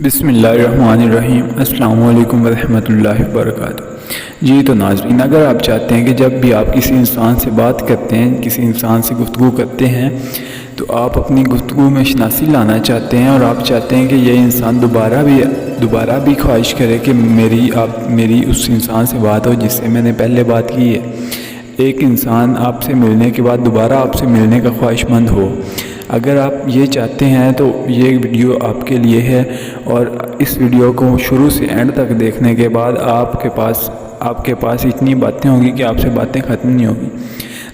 بسم اللہ الرحمن الرحیم۔ السلام علیکم ورحمۃ اللہ وبرکاتہ۔ جی تو ناظرین، اگر آپ چاہتے ہیں کہ جب بھی آپ کسی انسان سے بات کرتے ہیں، کسی انسان سے گفتگو کرتے ہیں، تو آپ اپنی گفتگو میں شناسی لانا چاہتے ہیں اور آپ چاہتے ہیں کہ یہ انسان دوبارہ بھی خواہش کرے کہ میری اس انسان سے بات ہو جس سے میں نے پہلے بات کی ہے، ایک انسان آپ سے ملنے کے بعد دوبارہ آپ سے ملنے کا خواہش مند ہو، اگر آپ یہ چاہتے ہیں تو یہ ویڈیو آپ کے لیے ہے۔ اور اس ویڈیو کو شروع سے اینڈ تک دیکھنے کے بعد آپ کے پاس اتنی باتیں ہوں گی کہ آپ سے باتیں ختم نہیں ہوگی۔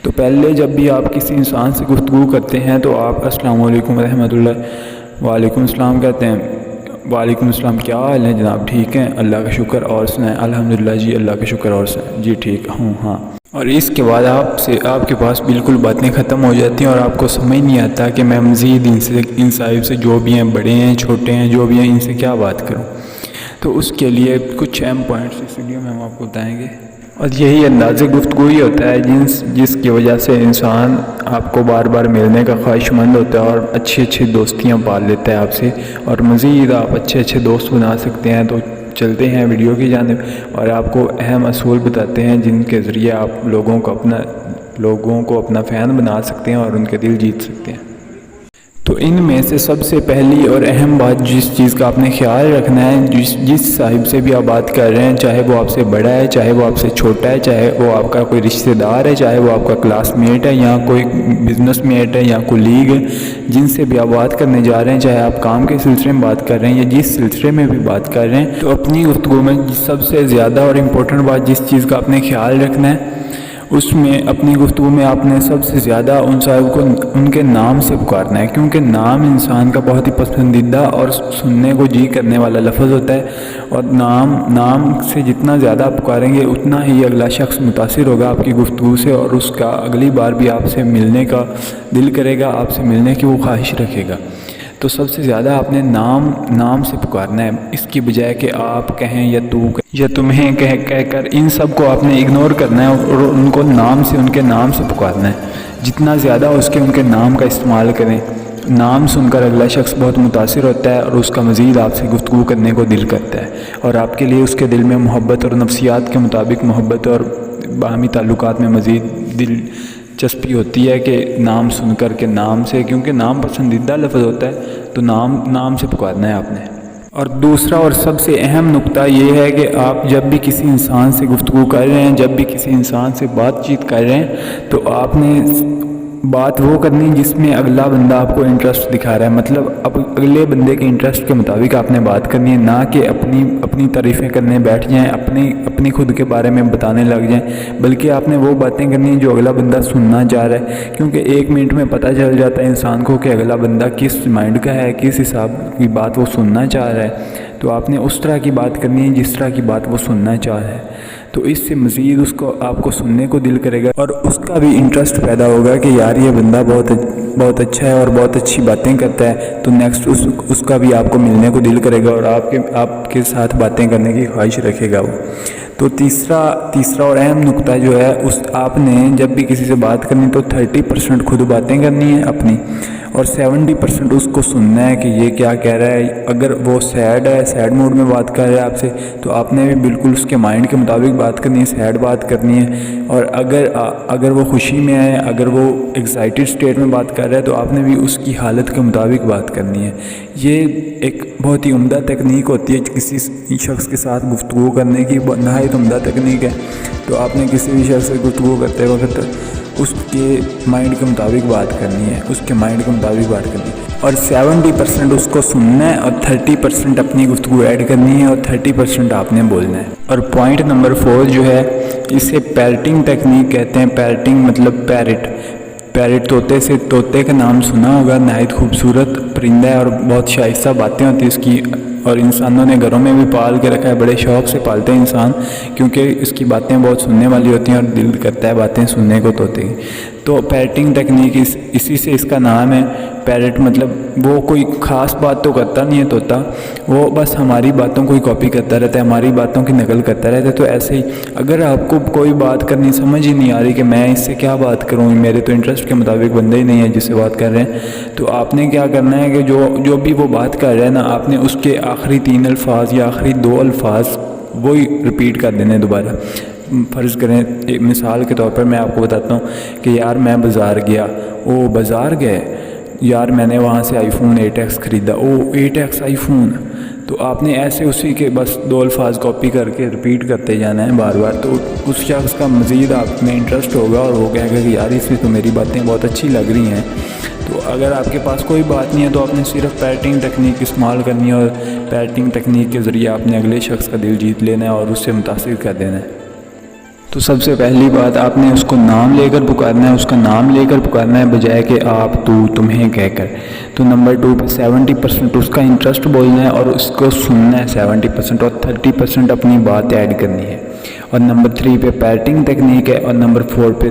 تو پہلے جب بھی آپ کسی انسان سے گفتگو کرتے ہیں تو آپ السلام علیکم ورحمۃ اللہ، وعلیکم السلام کہتے ہیں۔ وعلیکم السلام، کیا حال ہے جناب؟ ٹھیک ہیں، اللہ کا شکر، اور سنائیں؟ الحمدللہ جی، اللہ کا شکر، اور سنائیں؟ جی ٹھیک ہوں، ہاں۔ اور اس کے بعد آپ کے پاس بالکل باتیں ختم ہو جاتی ہیں اور آپ کو سمجھ نہیں آتا کہ میں مزید ان صاحب سے، جو بھی ہیں، بڑے ہیں چھوٹے ہیں، جو بھی ہیں، ان سے کیا بات کروں۔ تو اس کے لیے کچھ اہم پوائنٹس اس ویڈیو میں ہم آپ کو بتائیں گے، اور یہی انداز گفتگو ہی ہوتا ہے جس کی وجہ سے انسان آپ کو بار بار ملنے کا خواہش مند ہوتا ہے اور اچھی دوستیاں پال لیتا ہے آپ سے، اور مزید آپ اچھے دوست بنا سکتے ہیں۔ تو چلتے ہیں ویڈیو کی جانب اور آپ کو اہم اصول بتاتے ہیں جن کے ذریعے آپ لوگوں کو اپنا فین بنا سکتے ہیں اور ان کے دل جیت سکتے ہیں۔ تو ان میں سے سب سے پہلی اور اہم بات جس چیز کا آپ نے خیال رکھنا ہے، جس صاحب سے بھی آپ بات کر رہے ہیں، چاہے وہ آپ سے بڑا ہے، چاہے وہ آپ سے چھوٹا ہے، چاہے وہ آپ کا کوئی رشتہ دار ہے، چاہے وہ آپ کا کلاس میٹ ہے یا کوئی بزنس میٹ ہے یا کولیگ ہے، جن سے بھی آپ بات کرنے جا رہے ہیں، چاہے آپ کام کے سلسلے میں بات کر رہے ہیں یا جس سلسلے میں بھی بات کر رہے ہیں، تو اپنی گفتگو میں سب سے زیادہ اور امپورٹنٹ بات جس چیز کا آپ نے خیال رکھنا ہے، اس میں اپنی گفتگو میں آپ نے سب سے زیادہ ان صاحب کو ان کے نام سے پکارنا ہے، کیونکہ نام انسان کا بہت ہی پسندیدہ اور سننے کو جی کرنے والا لفظ ہوتا ہے، اور نام سے جتنا زیادہ آپ پکاریں گے اتنا ہی اگلا شخص متاثر ہوگا آپ کی گفتگو سے، اور اس کا اگلی بار بھی آپ سے ملنے کا دل کرے گا، آپ سے ملنے کی وہ خواہش رکھے گا۔ تو سب سے زیادہ آپ نے نام سے پکارنا ہے، اس کی بجائے کہ آپ کہیں یا تو یا تمہیں کہہ کر ان سب کو آپ نے اگنور کرنا ہے اور ان کو ان کے نام سے پکارنا ہے۔ جتنا زیادہ ان کے نام کا استعمال کریں، نام سن کر اگلا شخص بہت متاثر ہوتا ہے اور اس کا مزید آپ سے گفتگو کرنے کو دل کرتا ہے، اور آپ کے لیے اس کے دل میں محبت اور نفسیات کے مطابق محبت اور باہمی تعلقات میں مزید دلچسپی ہوتی ہے کہ نام سن کر کے نام سے، کیونکہ نام پسندیدہ لفظ ہوتا ہے، تو نام سے پکارنا ہے آپ نے۔ اور دوسرا اور سب سے اہم نقطہ یہ ہے کہ آپ جب بھی کسی انسان سے گفتگو کر رہے ہیں، جب بھی کسی انسان سے بات چیت کر رہے ہیں، تو آپ نے بات وہ کرنی جس میں اگلا بندہ آپ کو انٹرسٹ دکھا رہا ہے، مطلب اب اگلے بندے کے انٹرسٹ کے مطابق آپ نے بات کرنی ہے، نہ کہ اپنی تعریفیں کرنے بیٹھ جائیں، اپنی خود کے بارے میں بتانے لگ جائیں، بلکہ آپ نے وہ باتیں کرنی ہیں جو اگلا بندہ سننا چاہ رہا ہے، کیونکہ 1 منٹ میں پتہ چل جاتا ہے انسان کو کہ اگلا بندہ کس مائنڈ کا ہے، کس حساب کی بات وہ سننا چاہ رہا ہے۔ تو آپ نے اس طرح کی بات کرنی ہے جس طرح کی بات وہ سننا چاہ رہا ہے، تو اس سے مزید آپ کو سننے کو دل کرے گا اور اس کا بھی انٹرسٹ پیدا ہوگا کہ یار یہ بندہ بہت اچھا ہے اور بہت اچھی باتیں کرتا ہے، تو نیکسٹ اس کا بھی آپ کو ملنے کو دل کرے گا اور آپ کے ساتھ باتیں کرنے کی خواہش رکھے گا وہ۔ تو تیسرا اور اہم نقطہ جو ہے، آپ نے جب بھی کسی سے بات کرنی تو 30% خود باتیں کرنی ہے اپنی، اور 70% اس کو سننا ہے کہ یہ کیا کہہ رہا ہے۔ اگر وہ سیڈ موڈ میں بات کر رہا ہے آپ سے، تو آپ نے بھی بالکل اس کے مائنڈ کے مطابق بات کرنی ہے، سیڈ بات کرنی ہے، اور اگر وہ خوشی میں ہے، اگر وہ ایکسائٹڈ سٹیٹ میں بات کر رہا ہے، تو آپ نے بھی اس کی حالت کے مطابق بات کرنی ہے۔ یہ ایک بہت ہی عمدہ تکنیک ہوتی ہے کسی شخص کے ساتھ گفتگو کرنے کی، نہایت عمدہ تکنیک ہے۔ تو آپ نے کسی بھی شخص سے گفتگو کرتے وقت اس کے مائنڈ کے مطابق بات کرنی ہے، اس کے مائنڈ کے مطابق بات کرنی ہے، اور 70% اس کو سننا ہے اور 30% اپنی گفتگو ایڈ کرنی ہے اور 30% آپ نے بولنا ہے۔ اور پوائنٹ نمبر 4 جو ہے، اسے پیرٹنگ ٹیکنیک کہتے ہیں۔ پیرٹنگ مطلب پیرٹ طوطے کا نام سنا ہوگا، نہایت خوبصورت پرندہ ہے اور بہت شائستہ باتیں ہوتی ہیں اس کی، اور انسانوں نے گھروں میں بھی پال کے رکھا ہے، بڑے شوق سے پالتے ہیں انسان، کیونکہ اس کی باتیں بہت سننے والی ہوتی ہیں اور دل کرتا ہے باتیں سننے کو طوطے کی۔ تو پیرٹنگ ٹیکنیک اسی سے اس کا نام ہے۔ پیرٹ مطلب وہ کوئی خاص بات تو کرتا نہیں ہے طوطا، وہ بس ہماری باتوں کو ہی کاپی کرتا رہتا ہے، ہماری باتوں کی نقل کرتا رہتا ہے۔ تو ایسے ہی اگر آپ کو کوئی بات کرنی سمجھ ہی نہیں آ رہی کہ میں اس سے کیا بات کروں، میرے تو انٹرسٹ کے مطابق بندہ ہی نہیں ہے جس سے بات کر رہے ہیں، تو آپ نے کیا کرنا ہے کہ جو بھی وہ بات کر رہا ہے نا، آپ نے اس کے آخری 3 الفاظ یا آخری 2 الفاظ وہی رپیٹ کر دینے دوبارہ۔ فرض کریں ایک مثال کے طور پر میں آپ کو بتاتا ہوں کہ یار میں بازار گیا، او بازار گئے، یار میں نے وہاں سے آئی فون 8X خریدا، او 8X آئی فون۔ تو آپ نے ایسے اسی کے بس 2 الفاظ کاپی کر کے رپیٹ کرتے جانا ہے بار بار، تو اس شخص کا مزید آپ میں انٹرسٹ ہوگا اور وہ کہے گا کہ یار اس میں تو میری باتیں بہت اچھی لگ رہی ہیں۔ تو اگر آپ کے پاس کوئی بات نہیں ہے تو آپ نے صرف پیٹنگ ٹیکنیک استعمال کرنی ہے، اور پیٹنگ ٹیکنیک کے ذریعے آپ نے اگلے شخص کا دل جیت لینا ہے اور اس سے متاثر کر دینا ہے۔ تو سب سے پہلی بات آپ نے اس کو نام لے کر پکارنا ہے، اس کا نام لے کر پکارنا ہے بجائے کہ آپ، تو، تمہیں کہہ کر۔ تو نمبر 2 پہ 70% اس کا انٹرسٹ بولنا ہے اور اس کو سننا ہے 70%، اور 30% اپنی بات ایڈ کرنی ہے۔ اور نمبر 3 پہ پیٹنگ ٹیکنیک ہے، اور نمبر 4 پہ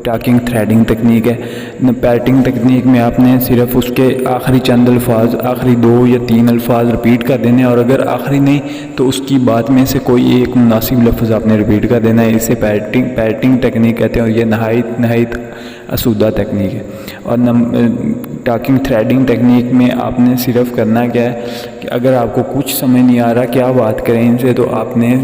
ٹاکنگ تھریڈنگ ٹیکنیک ہے۔ پیٹنگ ٹیکنیک میں آپ نے صرف اس کے آخری چند الفاظ، آخری 2 یا 3 الفاظ رپیٹ کر دینے، اور اگر آخری نہیں تو اس کی بات میں سے کوئی ایک مناسب لفظ آپ نے رپیٹ کر دینا ہے۔ اسے پیٹنگ ٹیکنیک کہتے ہیں، اور یہ نہایت اسودہ ٹیکنیک ہے۔ اور ٹاکنگ تھریڈنگ ٹیکنیک میں آپ نے صرف کرنا کیا ہے کہ اگر آپ کو کچھ سمجھ نہیں آ رہا کیا بات کریں ان سے، تو آپ نے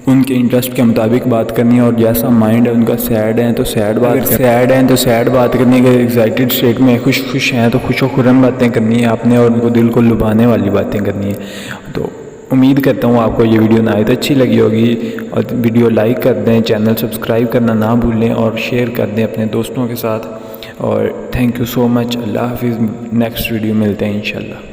ان کے انٹرسٹ کے مطابق بات کرنی ہے، اور جیسا مائنڈ ہے ان کا سیڈ ہے تو سیڈ بات کرنی ہے، ایگزائٹیڈ اسٹیٹ میں خوش ہیں تو خوش و خرم باتیں کرنی ہے آپ نے، اور ان کو دل کو لبھانے والی باتیں کرنی ہے۔ تو امید کرتا ہوں آپ کو یہ ویڈیو نہایت اچھی لگی ہوگی، اور ویڈیو لائک کر دیں، چینل سبسکرائب کرنا نہ بھولیں، اور شیئر کر دیں اپنے دوستوں کے ساتھ۔ اور تھینک یو سو مچ، اللہ حافظ، نیکسٹ ویڈیو ملتے ہیں انشاءاللہ۔